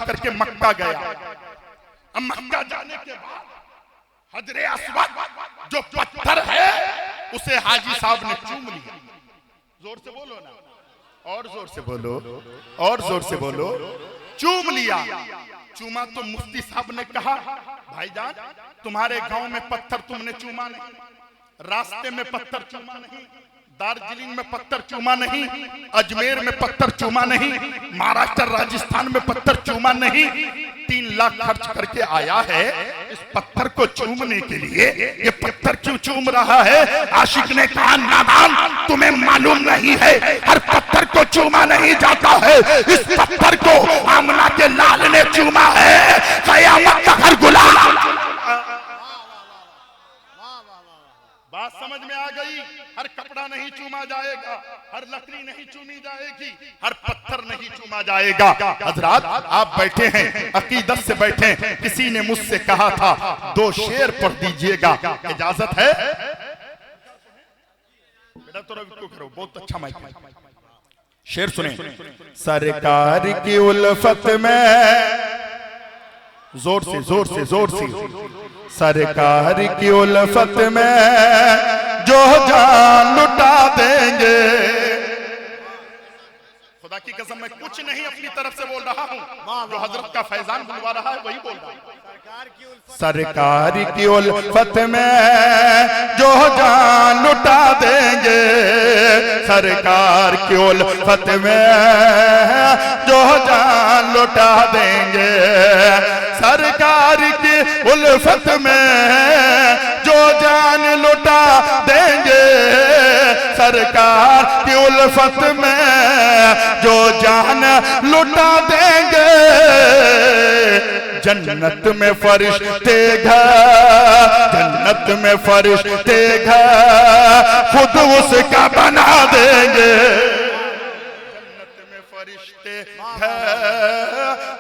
करके मक्का गया। अब मक्का जाने के बाद हजरे अस्वद जो पत्थर है उसे हाजी साहब ने चूम लिया। जोर से बोलो ना, और जोर से बोलो, और जोर से बोलो। चूम लिया। चूमा तो मुफ्ती साहब ने कहा, भाईजान तुम्हारे गांव में पत्थर तुमने चूमा नहीं, रास्ते में पत्थर चूमा नहीं, दार्जिलिंग में पत्थर चूमा नहीं, अजमेर में पत्थर चूमा नहीं, महाराष्ट्र राजस्थान में पत्थर चूमा नहीं, 3 लाख खर्च करके आया है इस पत्थर को चूमने के लिए। ये पत्थर क्यों चूम रहा है? आशिक ने कहा, नादान तुम्हें मालूम नहीं है, हर पत्थर को चूमा नहीं जाता है। इस पत्थर को आमना के लाल ने चूमा है, कयामत तक हर गुलाम। बात समझ में आ गई? हर कपड़ा नहीं चूमा जाएगा, हर लकड़ी नहीं चूमी जाएगी, हर पत्थर नहीं चूमा जाएगा। हजरात आप बैठे हैं, अकीदत से बैठे हैं। किसी ने मुझसे कहा था 2 शेर पढ़ दीजिएगा, इजाजत है? बेटा तो रवि को करो, बहुत अच्छा माइक। शेर सुने। सरकार की उल्फत में, जोर से जोर से जोर से, सरकार की उल्फत में जो जान लुटा देंगे। खुदा की कसम मैं कुछ नहीं अपनी तरफ से बोल रहा हूँ, जो हजरत का फैजान बुलवा रहा है वही बोल रहा हूँ। सरकार की उल्फत में जो जान लुटा देंगे, सरकार की उल्फत में जो जान लुटा देंगे, सरकार की उल्फत में जो जान लुटा देंगे, सरकार की उल्फत में जो जान लुटा देंगे। जन्नत में फरिश्ते घर, जन्नत में फरिश्ते घर खुद उसका बना देंगे। जन्नत में फरिश्ते घर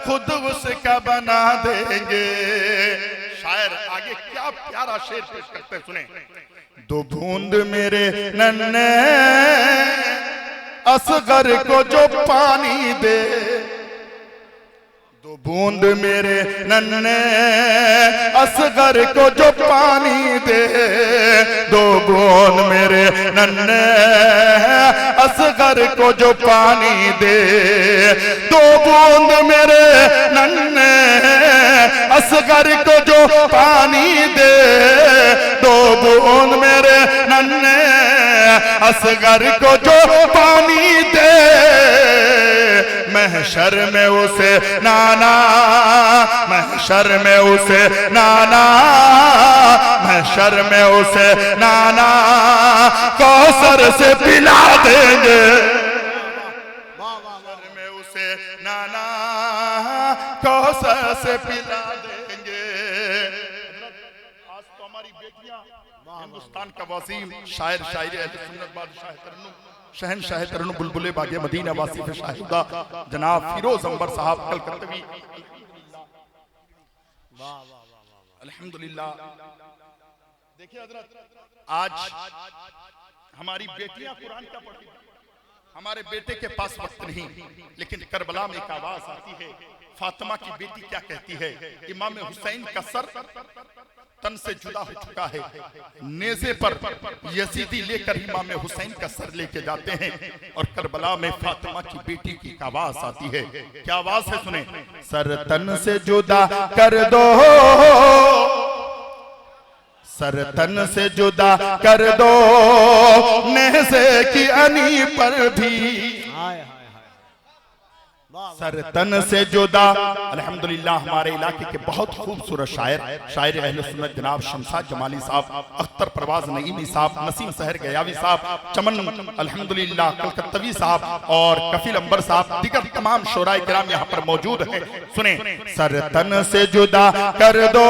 खुद उसका बना देंगे। शायर आगे क्या प्यारा शेर पेश करते हैं, सुने। 2 बूंद मेरे नन्हे असगर को जो पानी दे, 2 बूंद मेरे नन्हे असगर को जो पानी दे, 2 बूंद मेरे नन्हे असगर को जो पानी दे, 2 बूंद मेरे नन्हे असगर को जो पानी दे, 2 बूंद मेरे नन्हे असगर को जो पानी दे। महशर में उसे नाना, महशर में उसे नाना, महशर में उसे नाना कौसर से पिला देंगे। महशर में उसे नाना कौसर से पिला देंगे। आज तो हमारी बेटियां हिंदुस्तान का वसीम शायर, शायर अहले सुन्नत बादशाह तरन्नुम, शहनशाह तरन्नुम बुलबुले बागे मदीना वासिफ शाहिदा जनाब फिरोज अंबर साहब कलकत्तवी, अल्हम्दुलिल्लाह। देखिए हजरत, आज हमारी बेटियां कुरान क्या पढ़ती हैं, हमारे बेटे के पास वक्त नहीं, लेकिन करबला में एक आवाज आती है। फातिमा की बेटी क्या कहती है? इमाम हुसैन का सर तन से जुदा हो चुका है, नेज़े पर यजीदी लेकर इमाम हुसैन का सर लेके जाते हैं, और करबला में फातिमा की बेटी की आवाज आती है। क्या आवाज है, सुने। सर तन से जुदा कर दो, सर तन से जुदा कर दो, नेज़े की अनी पर भी, सर तन से जुदा। अल्हम्दुलिल्लाह हमारे इलाके के बहुत खूबसूरत शायर, शायर अहले सुन्नत जनाब शमशाद जमाली साहब, अख्तर परवाज नईमी साहब, नसीम सहर गयावी साहब, चमन अल्हम्दुलिल्लाह कलकत्तवी साहब और कफील अंबर साहब, दिगर तमाम शोराए किराम यहाँ पर मौजूद हैं। सुने। सर तन से जुदा कर दो,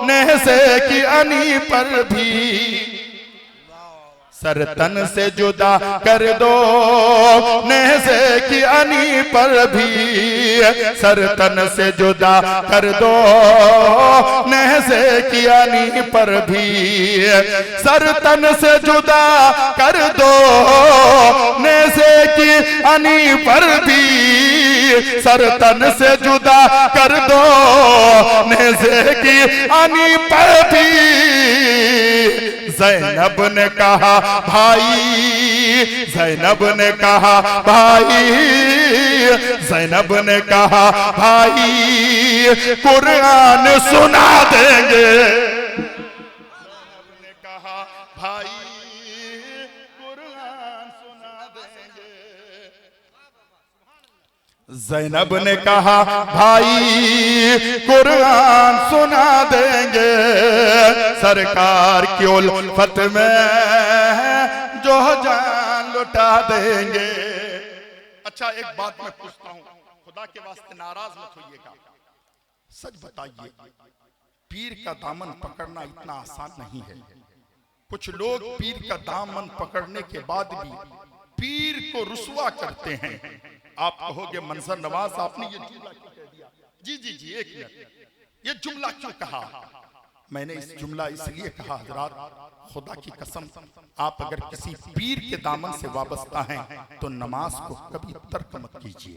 नेज़े की अनी पर भी, सर तन से जुदा कर दो, नेज़े की अनी पर भी, सर तन से जुदा कर दो, नेज़े की अनी पर भी, सर तन से जुदा कर दो, नेज़े की अनी पर भी, सर तन से जुदा कर दो नेज़े की आनी पर भी। ज़ैनब ने कहा भाई, ज़ैनब ने कहा भाई, ज़ैनब ने कहा भाई कुरान सुना देंगे। ज़ैनब ने कहा भाई कुरान सुना देंगे। ज़ैनब ने कहा भाई कुरान सुना देंगे। सरकार की उल्फत में जो जान लुटा देंगे। अच्छा एक बात मैं पूछता हूं, खुदा के वास्ते नाराज मत होइएगा, सच बताइए पीर का दामन पकड़ना इतना आसान नहीं है। कुछ लोग पीर का दामन पकड़ने के बाद भी पीर को रुसवा करते हैं। आप कहोगे मंजर नवाज आपने ये जुमला क्यों कह दिया? जी जी जी एक मिनट, ये जुमला क्यों कहा? मैंने इस जुमला इसलिए कहा हजरात, खुदा की कसम आप अगर किसी पीर के दामन से वाबस्ता हैं तो नमाज को कभी तर्क मत कीजिए,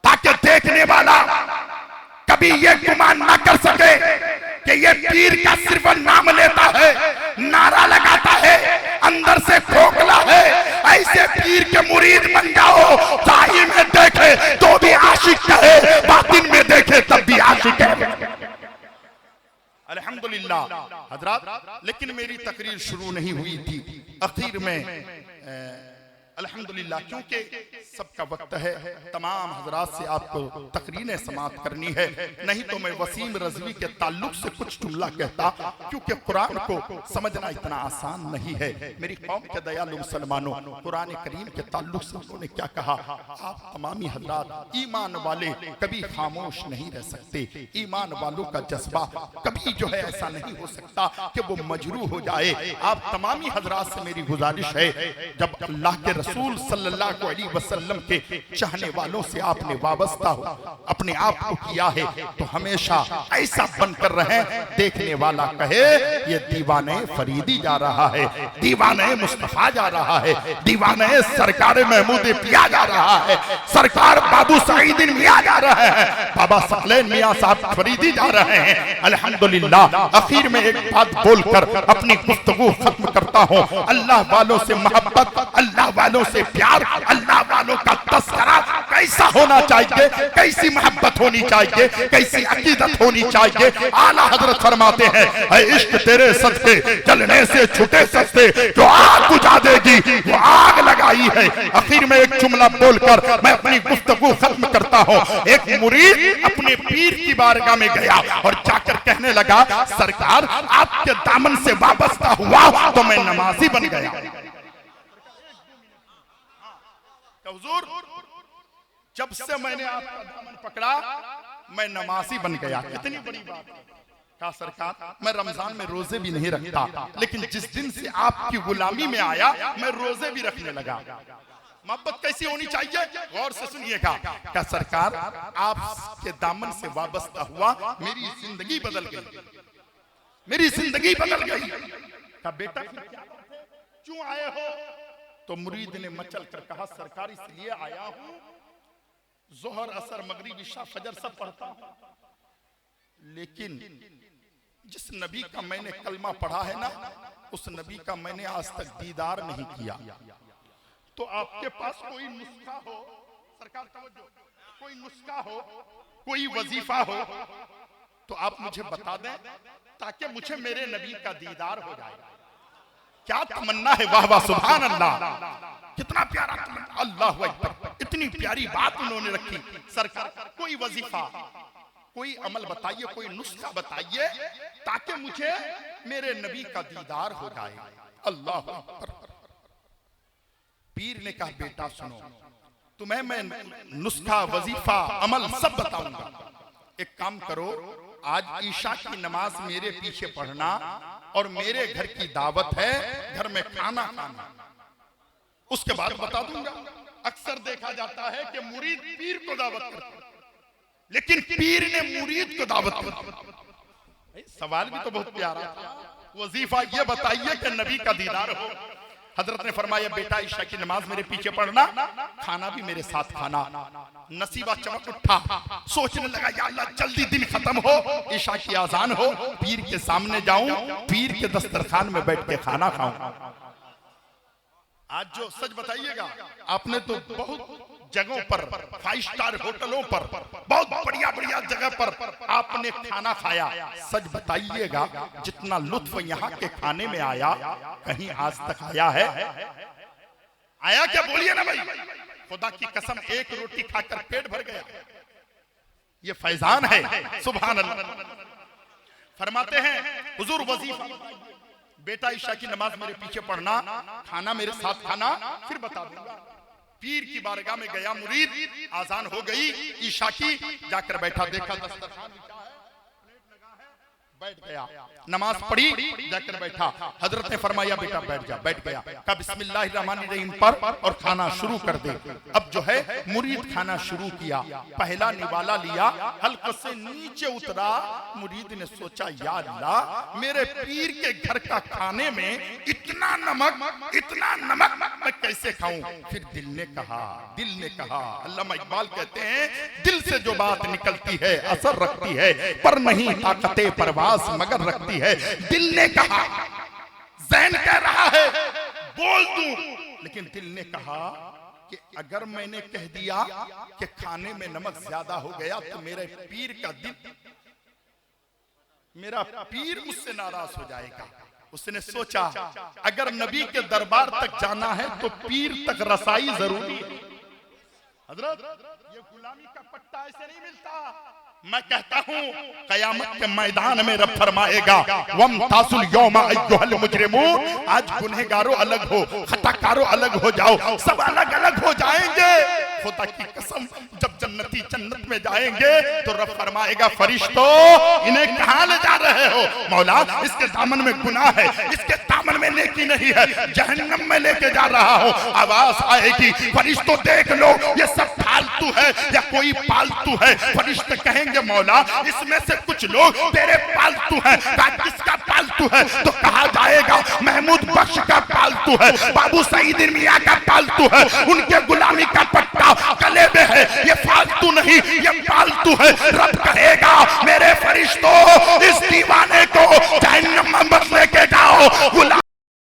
ताकि देखने वाला कभी ये गुमान ना कर सके कि ये पीर का सिर्फ नाम लेता है, नारा लगाता है, अंदर से खोखला है। ऐसे पीर के मुरीद बन जाओ, जाहिर में देखे तो भी आशिक है, बातिन में देखे तब भी आशिक है। अल्हम्दुलिल्लाह हजरात, लेकिन मेरी तकरीर शुरू नहीं हुई थी, आखिर में अल्हम्दुलिल्लाह क्योंकि सबका वक्त है, तमाम हजरात से आपको तकरीरें समाप्त करनी है, नहीं तो मैं वसीम रज़वी के ताल्लुक से कुछ जुमला कहता, क्योंकि कुरान को समझना इतना आसान नहीं है। मेरी कौम के दयालु मुसलमानों, कुरान करीम के ताल्लुक से उन्होंने क्या कहा? आप तमामी हजरात ईमान वाले कभी खामोश नहीं रह सकते। ईमान वालों का जज्बा कभी जो है ऐसा नहीं हो सकता कि वो मजरू हो जाए। आप तमामी हजरात से मेरी गुजारिश है, जब अल्लाह के रसूल सल्लल्लाहु अलैहि वसल्लम के चाहने वालों से आपने वाबस्ता हो अपने आप को किया है तो हमेशा ऐसा बनकर रहे, देखने वाला कहे ये दीवाने फरीदी जा रहा है, दीवाने मुस्तफा जा रहा है, दीवाने सरकार महमूद पिया जा रहा है, सरकार बाबू सईदीन मियां जा रहे हैं, बाबा सालेह मियां साहब फरीदी जा रहे हैं। अल्हम्दुलिल्लाह आखिर में एक बात बोलकर अपनी गुफ्तगू खत्म करता हूं। अल्लाह वालों से मोहब्बत, अल्लाह वालों से प्यार, अल्लाह वालों का तस्करा कैसा होना चाहिए, कैसी मोहब्बत होनी चाहिए, कैसी अकीदत होनी चाहिए। आला हजरत फरमाते हैं ऐ इश्क तेरे सदके जलने से छुटे सस्ते, जो आग बुझा देगी वो आग लगाई है। आखिर में एक जुमला बोलकर मैं अपनी गुफ्तगू खत्म करता हूं। एक मुरीद अपने पीर की बारगाह में गया और जाकर कहने लगा सरकार आपके दामन से वाबस्ता हुआ तो मैं नमाजी बन गया। हुजूर जब से मैंने आपका दामन पकड़ा मैं नमाजी बन गया। कितनी बड़ी बात है। कहा सरकार मैं रमजान में रोजे भी नहीं रखता, लेकिन जिस दिन से आपकी गुलामी में आया मैं रोजे भी रखने लगा। मोहब्बत कैसी होनी चाहिए, गौर से सुनिएगा। क्या सरकार आपके दामन से वाबस्ता हुआ मेरी जिंदगी बदल गई, मेरी जिंदगी बदल गई। का बेटा क्यों आए हो? तो मुरीद ने मचल कर कहा सरकार इसलिए आया हूं, जोहर असर मगरिब इशा फजर सब पढ़ता हूं, लेकिन जिस नबी का मैंने कलमा पढ़ा है ना उस नबी का मैंने आज तक दीदार नहीं किया। तो आपके पास कोई नुस्खा हो सरकार, कोई नुस्खा हो, कोई वजीफा हो तो आप मुझे बता दें ताकि मुझे मेरे नबी का दीदार हो जाए। क्या तमन्ना है, वाह वाह सुभान अल्लाह, कितना प्यारा तमन्ना, अल्लाह अकबर। इतनी प्यारी बात उन्होंने रखी। सरकार कोई वजीफा, कोई अमल बताइए, कोई नुस्खा बताइए ताकि मुझे मेरे नबी का दीदार हो जाए। अल्लाह अकबर। पीर ने कहा बेटा सुनो, तुम्हें मैं नुस्खा वजीफा अमल सब बताऊंगा। एक काम करो, आज ईशा की नमाज मेरे पीछे पढ़ना और मेरे घर की दावत है, घर में खाना खाना, उसके बाद बता दूंगा। अक्सर देखा जाता है कि मुरीद पीर को दावत करता है, लेकिन पीर ने मुरीद को दावत कर। सवाल भी तो बहुत प्यारा था। वजीफा ये बताइए कि नबी का दीदार हो। हजरत ने फरमाया बेटा ईशा की नमाज मेरे पीछे पढ़ना, खाना भी मेरे साथ खाना। नसीबा चमक उठा, सोचने लगा या अल्लाह जल्दी दिन खत्म हो, ईशा की आजान हो, पीर के सामने जाऊं, पीर के दस्तरखान में बैठ के खाना खाऊं। आज जो सच बताइएगा, आपने तो बहुत जगहों पर, 5 स्टार होटलों पर, बहुत बढ़िया बढ़िया जगह पर आपने खाना खाया। सच बताइएगा जितना लुत्फ यहाँ के खाने में आया कहीं आज तक आया है? आया क्या? बोलिए ना भाई। खुदा की कसम एक रोटी खाकर पेट भर गया। ये फैजान है। सुभान अल्लाह। फरमाते हैं हुजूर वजीफा, बेटा ईशा की नमाज मेरे पीछे पढ़ना, खाना मेरे साथ खाना, फिर बता दूंगा। पीर की बारगाह में गया मुरीद, आजान हो गई ईशा की, जाकर बैठा, देखा दस्तरखान बैठ गया, नमाज पढ़ी, जाकर बैठा। हजरत ने फरमाया बेटा बैठ जा। बैठ गया, कहा बिस्मिल्लाहिर्रहमानिर्रहीम पर और खाना शुरू कर दे। अब जो है मुरीद खाना शुरू किया, पहला निवाला लिया, हल्के से नीचे उतरा। मुरीद ने सोचा या अल्लाह मेरे पीर के घर का खाने में इतना नमक मैं कैसे खाऊं? फिर दिल ने कहा, अल्लामा इकबाल कहते हैं दिल से जो बात निकलती है असर रखती है, पर नहीं ताकते परवाज़ मगर रखती है। दिल ने कहा, ज़हन कह रहा है बोल दूं, लेकिन दिल ने कहा कि अगर मैंने कह दिया कि खाने में नमक ज्यादा हो गया तो मेरे पीर मुझसे नाराज हो जाएगा। उसने सोचा अगर नबी के दरबार तक जाना है तो पीर तक रसाई जरूरी है। हजरत ये गुलामी का पट्टा ऐसे नहीं मिलता। मैं कहता हूँ कयामत के मैदान में रब फरमाएगा वमताजुल यौमा अय्युहल मुजरिमून, आज गुनहगारों अलग हो, खताकारों अलग हो जाओ, सब अलग अलग हो जाएंगे। खुदा की कसम जब जन्नती जन्नत में जाएंगे तो रब फरमाएगा फरिश्तों इन्हें कहाँ ले जा रहे हो? मौला इसके दामन में गुनाह है, इसके दामन में नेकी नहीं है, जहन्नम में लेके जा रहा हो। आवाज आएगी फरिश्तों देख लो ये सब फालतू है या कोई पालतू है? फरिश्ते कहेंगे मौला इसमें से कुछ लोग तेरे पालतू हैं। किसका पालतू है? तो कहा जाएगा महमूद बख्श का पालतू है, बाबू सईद मियां का पालतू है, उनके गुलामी का पट्टा गले में है, ये फालतू नहीं ये पालतू है। रब कहेगा मेरे फरिश्तों इस दीवाने को जहन्नम में मत लेके जाओ।